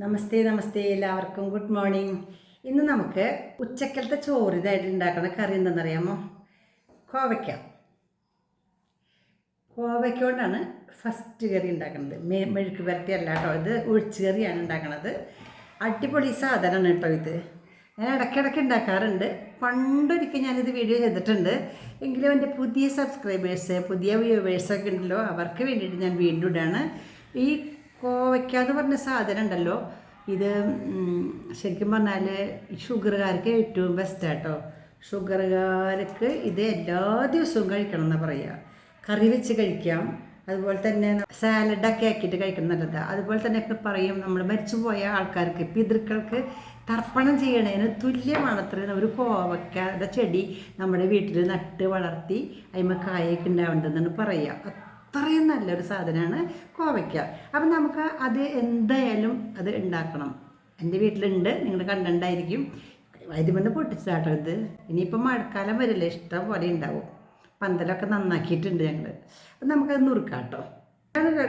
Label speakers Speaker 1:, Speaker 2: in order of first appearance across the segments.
Speaker 1: നമസ്തേ നമസ്തേ എല്ലാവർക്കും good morning. ഇന്ന് നമുക്ക് ഉച്ചക്കലത്തെ ചോറ് ഇതായിട്ട് ഉണ്ടാക്കുന്ന കറി എന്താണെന്നറിയാമോ? കോവയ്ക്ക കൊണ്ടാണ് ഫസ്റ്റ് കറി ഉണ്ടാക്കുന്നത്. മെഴുക്ക് പുരട്ടി അല്ല കേട്ടോ, ഇത് ഒഴിച്ച് കറിയാണ് ഉണ്ടാക്കുന്നത്. അടിപൊളി സാധനമാണ് കേട്ടോ ഇത്. ഞാൻ ഇടയ്ക്കിടയ്ക്ക് ഉണ്ടാക്കാറുണ്ട്. പണ്ടൊരിക്കൽ ഞാനിത് വീഡിയോ ചെയ്തിട്ടുണ്ട്. എങ്കിലും എൻ്റെ പുതിയ സബ്സ്ക്രൈബേഴ്സ്, പുതിയ വ്യൂവേഴ്സൊക്കെ ഉണ്ടല്ലോ, അവർക്ക് വേണ്ടിയിട്ട് ഞാൻ വീണ്ടും ഇടാണ്. ഈ കോവയ്ക്ക എന്ന് പറഞ്ഞ സാധനം ഉണ്ടല്ലോ, ഇത് ശരിക്കും പറഞ്ഞാൽ ഷുഗറുകാർക്ക് ഏറ്റവും ബെസ്റ്റാട്ടോ. ഷുഗറുകാർക്ക് ഇത് എല്ലാ ദിവസവും കഴിക്കണം എന്നാണ് പറയുക. കറി വെച്ച് കഴിക്കാം, അതുപോലെ തന്നെ സാലഡൊക്കെ ആക്കിയിട്ട് കഴിക്കണം നല്ലതാണ്. അതുപോലെ തന്നെ ഒക്കെ പറയും, നമ്മൾ മരിച്ചുപോയ ആൾക്കാർക്ക്, പിതൃക്കൾക്ക് തർപ്പണം ചെയ്യണതിന് തുല്യമാണത്രേ ഒരു കോവയ്ക്കയുടെ ചെടി നമ്മുടെ വീട്ടിൽ നട്ട് വളർത്തി അതിന്മേൽ കായൊക്കെ ഉണ്ടാവേണ്ടതെന്നാണ് പറയുക. അത്രയും നല്ലൊരു സാധനമാണ് കോവയ്ക്ക. അപ്പം നമുക്ക് അത് എന്തായാലും അത് ഉണ്ടാക്കണം. എൻ്റെ വീട്ടിലുണ്ട്, നിങ്ങൾ കണ്ടിട്ടുണ്ടായിരിക്കും. അതിമെന്ന് പൊട്ടിച്ചാട്ടോ ഇത്. ഇനിയിപ്പം മഴക്കാലം വരില്ലേ, ഇഷ്ടം പോലെ ഉണ്ടാവും. പന്തലൊക്കെ നന്നാക്കിയിട്ടുണ്ട് ഞങ്ങൾ. അപ്പം നമുക്കത് നുറുക്കാം കേട്ടോ.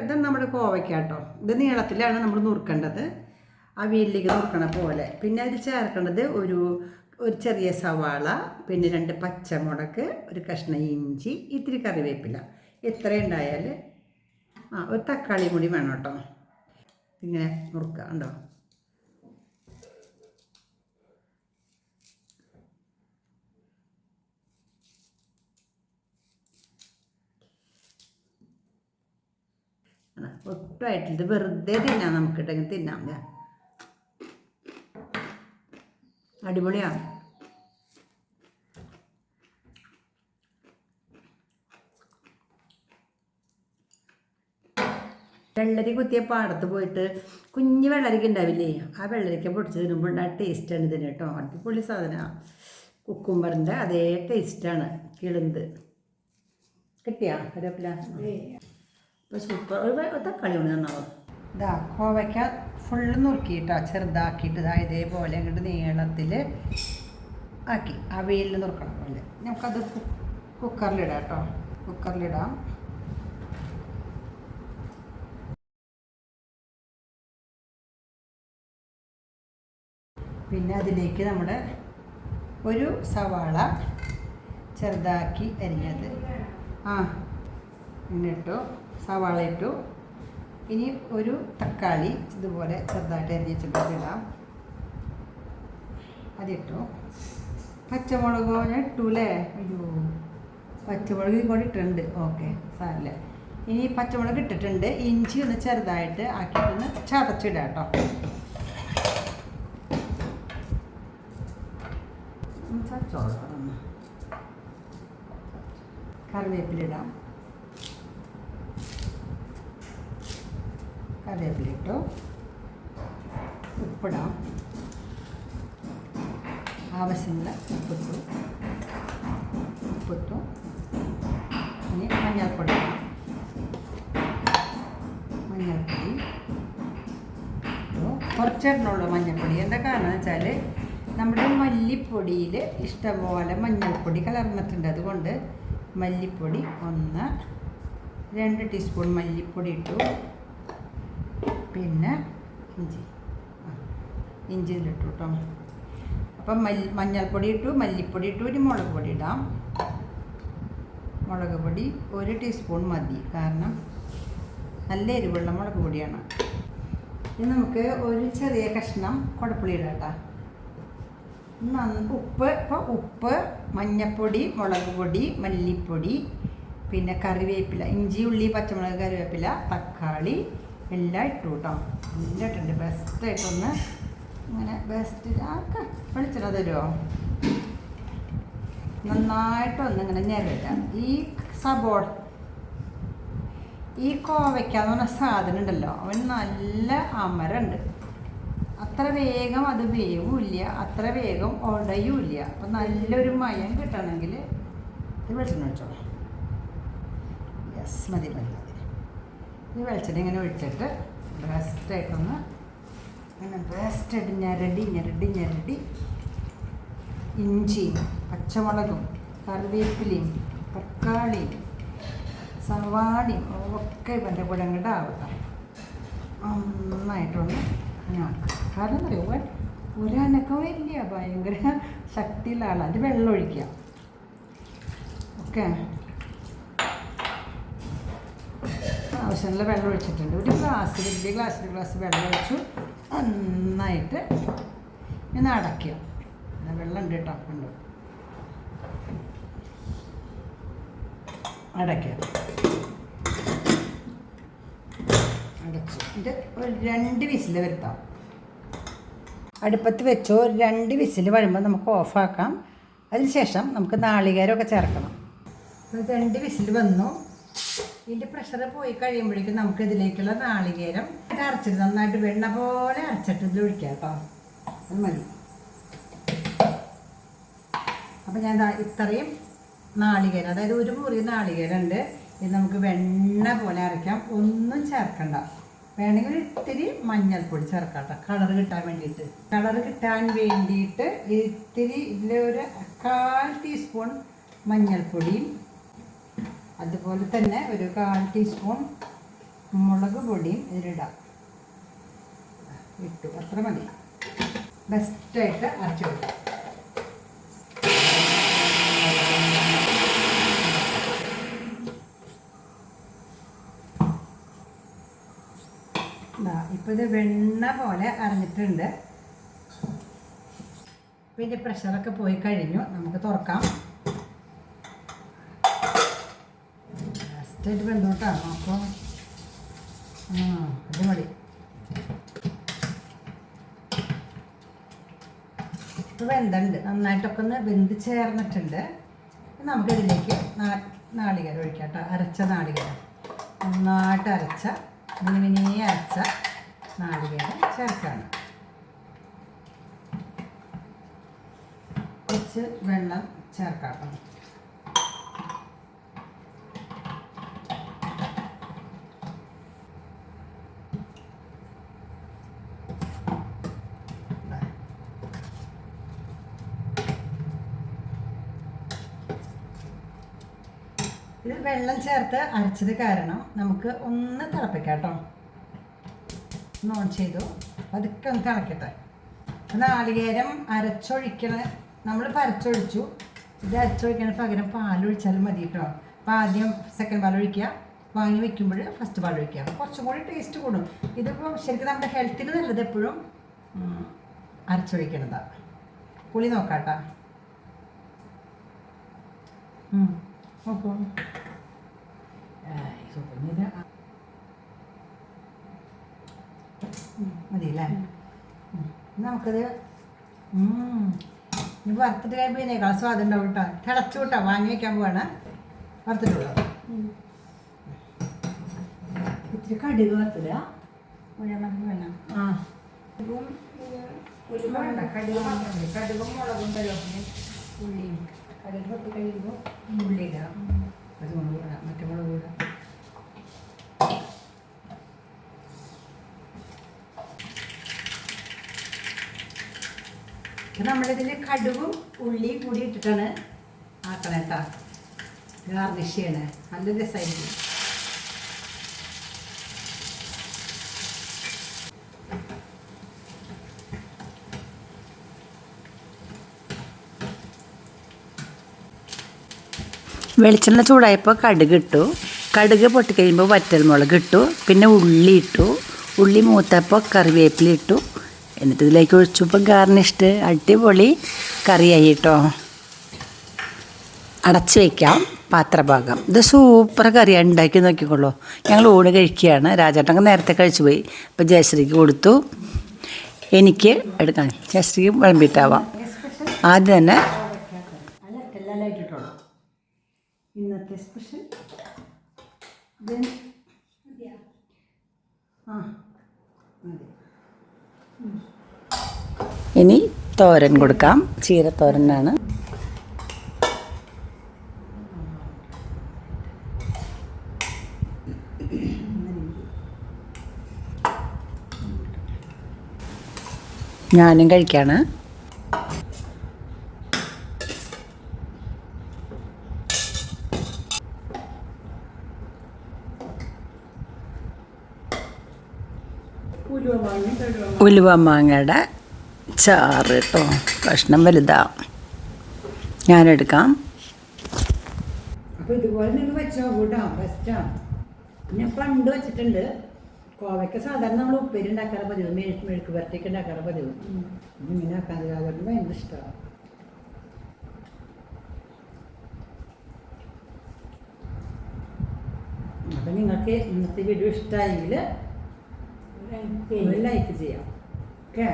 Speaker 1: ഇത് നമ്മുടെ കോവയ്ക്ക കേട്ടോ. ഇത് നീളത്തിലാണ് നമ്മൾ നുറുക്കേണ്ടത്, അവിയലിലേക്ക് നുറുക്കണ പോലെ. പിന്നെ അതിൽ ചേർക്കേണ്ടത് ഒരു ചെറിയ സവാള, പിന്നെ 2 പച്ചമുളക്, ഒരു കഷ്ണം ഇഞ്ചി, ഇത്തിരി കറിവേപ്പില. ഇത്രയും ഉണ്ടായാൽ ഒരു തക്കാളി കൂടി വേണം കേട്ടോ. ഇങ്ങനെ നുറുക്കുക ഉണ്ടോ. ഒട്ടുമായിട്ടില്ല, വെറുതെ തിന്നാം, നമുക്കിട്ടെങ്കിൽ തിന്നാം. അടിപൊളിയാണ്. വെള്ളരി കുത്തിയ പാടത്ത് പോയിട്ട് കുഞ്ഞ് വെള്ളരിക്ക ഉണ്ടാവില്ലേ, ആ വെള്ളരിക്ക പൊടിച്ച് തിന്നുമ്പോൾ ആ ടേസ്റ്റാണ് ഇതിന് കേട്ടോ. അടിപൊളി സാധനമാണ്. കുക്കുംബറിൻ്റെ അതേ ടേസ്റ്റാണ്. കിളുന്ത് കിട്ടിയാ കറിവേപ്പില. ഇപ്പോൾ സൂപ്പർ. ഒരു തക്കാളി കൊണ്ട് നന്നാവും. ഇതാ കോവയ്ക്ക ഫുള്ള് നുറുക്കിയിട്ടാ, ചെറുതാക്കിയിട്ട് ഇതേപോലെ അങ്ങോട്ട് നീളത്തിൽ ആക്കി അവയിൽ നുറുക്കണം പോലെ. നമുക്കത് കുക്കറിലിടാം കേട്ടോ. കുക്കറിലിടാം. പിന്നെ അതിലേക്ക് നമ്മുടെ ഒരു സവാള ചെറുതാക്കി അരിഞ്ഞത് ഇങ്ങനെ ഇട്ടു, സവാള ഇട്ടു. ഇനി ഒരു തക്കാളി ഇതുപോലെ ചെറുതായിട്ട് അരിഞ്ഞിട്ടിടാം, അതിട്ടു. പച്ചമുളകോ ഞാൻ ഇട്ടൂല്ലേ, അയ്യോ പച്ചമുളക് ഇങ്ങോട്ട് ഇട്ടിട്ടുണ്ട്. ഓക്കെ, സാരമില്ല. ഇനി പച്ചമുളക് ഇട്ടിട്ടുണ്ട്. ഇഞ്ചി ഒന്ന് ചെറുതായിട്ട് ആക്കിയിട്ടൊന്ന് ചതച്ചിടാം കേട്ടോ. കറിവേപ്പിലിടാം. കറിവേപ്പിലിട്ടു. ഉപ്പിടാം, ആവശ്യമുള്ള ഉപ്പിട്ടു. ഇനി മഞ്ഞൾപ്പൊടി ഇടാം. മഞ്ഞൾപ്പൊടി കുറച്ചിടണുള്ളൂ മഞ്ഞൾപ്പൊടി. എന്താ കാരണം എന്ന് വെച്ചാൽ നമ്മുടെ മല്ലിപ്പൊടിയിൽ ഇഷ്ടംപോലെ മഞ്ഞൾപ്പൊടി കലർന്നിട്ടുണ്ട്. അതുകൊണ്ട് മല്ലിപ്പൊടി 2 ടീസ്പൂൺ മല്ലിപ്പൊടി ഇട്ടു. പിന്നെ ഇഞ്ചി ഇതിലിട്ടു കേട്ടോ. അപ്പം മഞ്ഞൾപ്പൊടി ഇട്ടു, മല്ലിപ്പൊടി ഇട്ടു. ഇനി മുളക് പൊടി ഇടാം. മുളക് പൊടി 1 ടീസ്പൂൺ മതി, കാരണം നല്ല എരിവുള്ള മുളക് പൊടിയാണ്. ഇനി നമുക്ക് ഒരു ചെറിയ കഷ്ണം കുടപ്പുളി ഇടാം കേട്ടോ. ഉപ്പ്, മഞ്ഞൾപ്പൊടി, മുളക് പൊടി, മല്ലിപ്പൊടി, പിന്നെ കറിവേപ്പില, ഇഞ്ചി, ഉള്ളി, പച്ചമുളക്, കറിവേപ്പില, തക്കാളി എല്ലാം ഇട്ടു കേട്ടോ. എല്ലാം ഇട്ടുണ്ട്. ബെസ്റ്റായിട്ടൊന്ന് ഇങ്ങനെ വെളിച്ചെണ്ണ തരുമോ, നന്നായിട്ടൊന്നിങ്ങനെ ഞെരടാം. ഈ കോവയ്ക്കാന്ന് പറഞ്ഞ സാധനം ഉണ്ടല്ലോ, അവൻ നല്ല അമരമുണ്ട്. അത്ര വേഗം അത് വേവില്ല, അത്ര വേഗം ഉടയൂല്ല. അപ്പം നല്ലൊരു മയം കിട്ടണമെങ്കിൽ ഇത് വെളിച്ചെണ്ണ ഒഴിച്ചോളാം. യെസ്, മതി. ഈ വെളിച്ചെണ്ണ ഇങ്ങനെ ഒഴിച്ചിട്ട് ബെസ്റ്റായിട്ടൊന്ന് അങ്ങനെ ബെസ്റ്റായിട്ട് ഞെരടി ഇഞ്ചിയും പച്ചമുളകും കറിവേപ്പിലയും തക്കാളിയും സവാളയും ഒക്കെ ഇവൻ്റെ കൂടെ അങ്ങോട്ട് ആവട്ടെ. നന്നായിട്ടൊന്ന് കാരണം അറിയോ ഒരനക്കവും ഇല്ല, ഭയങ്കര ശക്തിയുള്ള ആളാണ്. അത് വെള്ളം ഒഴിക്കുക. ഓക്കെ, ആവശ്യമുള്ള വെള്ളം ഒഴിച്ചിട്ടുണ്ട്. ഒരു ഗ്ലാസ്, വലിയ ഗ്ലാസ് വെള്ളം ഒഴിച്ചു നന്നായിട്ട് ഇന്ന് അടയ്ക്കുക. വെള്ളം ഉണ്ട് കേട്ടോ, ഉണ്ട്, അടയ്ക്കുക. അടച്ചു ഇത് ഒരു 2 വിസിൽ വരുത്താം. അടുപ്പത്ത് വെച്ചോ. 2 വിസിൽ വരുമ്പോൾ നമുക്ക് ഓഫാക്കാം. അതിനുശേഷം നമുക്ക് നാളികേരമൊക്കെ ചേർക്കണം. 2 വിസിൽ വന്നു. ഇതിൻ്റെ പ്രഷർ പോയി കഴിയുമ്പോഴേക്കും നമുക്ക് ഇതിലേക്കുള്ള നാളികേരം അരച്ചിട്ട് നന്നായിട്ട് വെണ്ണ പോലെ അരച്ചിട്ട് ഇതിൽ ഒഴിക്കാം കേട്ടോ. അത് മതി. അപ്പം ഞാൻ ഇത്രയും നാളികേരം, അതായത് ഒരു മുറി നാളികേരം ഉണ്ട്. ഇത് നമുക്ക് വെണ്ണ പോലെ അരയ്ക്കാം. ഒന്നും ചേർക്കണ്ട. വേണമെങ്കിൽ ഇത്തിരി മഞ്ഞൾപ്പൊടി ചേർക്കാം കേട്ടോ, കളർ കിട്ടാൻ വേണ്ടിയിട്ട്. ഇത്തിരി ഇതിലൊരു 1/4 ടീസ്പൂൺ മഞ്ഞൾപ്പൊടിയും അതുപോലെ തന്നെ ഒരു 1/4 ടീസ്പൂൺ മുളക് പൊടിയും ഇതിലിടാം. ഇട്ടു, അത്ര മതി. ബെസ്റ്റായിട്ട് അരച്ചു കൊടുക്കാം. ഇപ്പോൾ ഇത് വെണ്ണ പോലെ അരഞ്ഞിട്ടുണ്ട്. അപ്പോൾ ഇതിൻ്റെ പ്രഷറൊക്കെ പോയി കഴിഞ്ഞു. നമുക്ക് തുറക്കാം. ലാസ്റ്റായിട്ട് വെന്തോട്ടാണ്. അപ്പോൾ അത് മതി. ഇപ്പോൾ വെന്തുണ്ട്, നന്നായിട്ടൊക്കെ ഒന്ന് വെന്ത് ചേർന്നിട്ടുണ്ട്. നമുക്കിതിലേക്ക് നാളികേരം ഒഴിക്കാം കേട്ടോ. അരച്ച നാളികേരം, നന്നായിട്ട് അരച്ച മിനിമിനി അരച്ച നാളികേരം ചേർക്കാണ്. കുറച്ച് വെള്ളം ചേർക്കാം. ഇത് വെള്ളം ചേർത്ത് അരച്ചത് കാരണം നമുക്ക് ഒന്ന് തിളപ്പിക്കാം കേട്ടോ. ഒന്ന് ഓൺ ചെയ്തു, അതൊക്കെ ഒന്ന് തിളക്കട്ടെ. നാളികേരം അരച്ചൊഴിക്കണ, നമ്മളിപ്പോൾ അരച്ചൊഴിച്ചു. ഇത് അരച്ചൊഴിക്കണ പകരം പാലൊഴിച്ചാലും മതി കേട്ടോ. അപ്പോൾ ആദ്യം സെക്കൻഡ് പാലൊഴിക്കുക, വാങ്ങി വെക്കുമ്പോൾ ഫസ്റ്റ് പാലൊഴിക്കുക. കുറച്ചും കൂടി ടേസ്റ്റ് കൂടും. ഇതിപ്പോൾ ശരിക്കും നമ്മുടെ ഹെൽത്തിന് നല്ലത് എപ്പോഴും അരച്ചൊഴിക്കണതാണ്. പുളി നോക്കാട്ടോ. നോക്കൂ, മതിയല്ലേ? നമുക്കത് ഇനി വറുത്തിട്ട് കഴിയുമ്പോൾ ഇതിനേക്കാൾ സ്വാദം ഉണ്ടാവും കേട്ടോ. തിളച്ചു കേട്ടോ, വാങ്ങി വയ്ക്കാൻ പോവാണ്. വറുത്തിട്ടുള്ളൂ. ഇത്തിരി കടുക് വറുത്തില്ല, വേണം. കടുകും മുളകും കരുവേപ്പിലയും ഉള്ളിയും. കടുക് പൊട്ടി കഴിയുമ്പോൾ ഉള്ളി ഇടാം, പച്ചമുളക് ഇടാം, മറ്റു മുളക് ഇടാം. നമ്മളിതിൽ കടുകും ഉള്ളിയും കൂടി ഇട്ടിട്ടാണ് ആക്കണേ കേട്ടോ. ഗാർണിഷ് ചെയ്യണേ, നല്ല രസമായിരിക്കും.
Speaker 2: വെളിച്ചെണ്ണ ചൂടായപ്പോൾ കടുക് ഇട്ടു. കടുക് പൊട്ടിക്കഴിയുമ്പോൾ വറ്റൽമുളക് ഇട്ടു. പിന്നെ ഉള്ളി ഇട്ടു. ഉള്ളി മൂത്തപ്പോൾ കറിവേപ്പില ഇട്ടു. എന്നിട്ട് ഇതിലേക്ക് ഒഴിച്ചപ്പോൾ ഗാർണിഷ്ഡ് അടിപൊളി കറിയായി കേട്ടോ. അടച്ച് വയ്ക്കാം പാത്രഭാഗം. ഇത് സൂപ്പർ കറിയാണ്, ഉണ്ടാക്കി നോക്കിക്കോളൂ. ഞങ്ങൾ ഊണ് കഴിക്കുകയാണ്. രാജേട്ടൻ നേരത്തെ കഴിച്ചു പോയി. അപ്പോൾ ജയശ്രീക്ക് കൊടുത്തു, എനിക്ക് എടുക്കാൻ. ജയശ്രീക്ക് വിളമ്പിട്ടാവാം. ആദ്യം തന്നെ
Speaker 1: ഇന്നത്തെ സ്പെഷ്യൽ
Speaker 2: ഇനി തോരൻ കൊടുക്കാം. ചീരത്തോരനാണ്. ഞാനും കഴിക്കാണ്. ഉലുവ മാങ്ങയുടെ ചാറ് കേട്ടോ. കഷ്ണം വലുതാ, ഞാനെടുക്കാം.
Speaker 1: അപ്പോൾ ഇതുപോലെ നിങ്ങൾ വെച്ചോ കൂട്ടോ, ബെസ്റ്റാണ്. ഞാൻ പണ്ട് വെച്ചിട്ടുണ്ട്. കോവയ്ക്ക സാധാരണ നമ്മൾ ഉപ്പേരി ഉണ്ടാക്കാറ് പതിവ്, മെഴുക്ക് വരട്ടിയൊക്കെ ഉണ്ടാക്കാറ് പതിവ്. ഇങ്ങനെ ആക്കാൻ രാജേട്ടന് ഭയങ്കര ഇഷ്ടമാണ്. അപ്പം നിങ്ങൾക്ക് ഇന്നത്തെ വീഡിയോ ഇഷ്ടമായെങ്കിൽ ലൈക്ക് ചെയ്യാം. ഓക്കെ.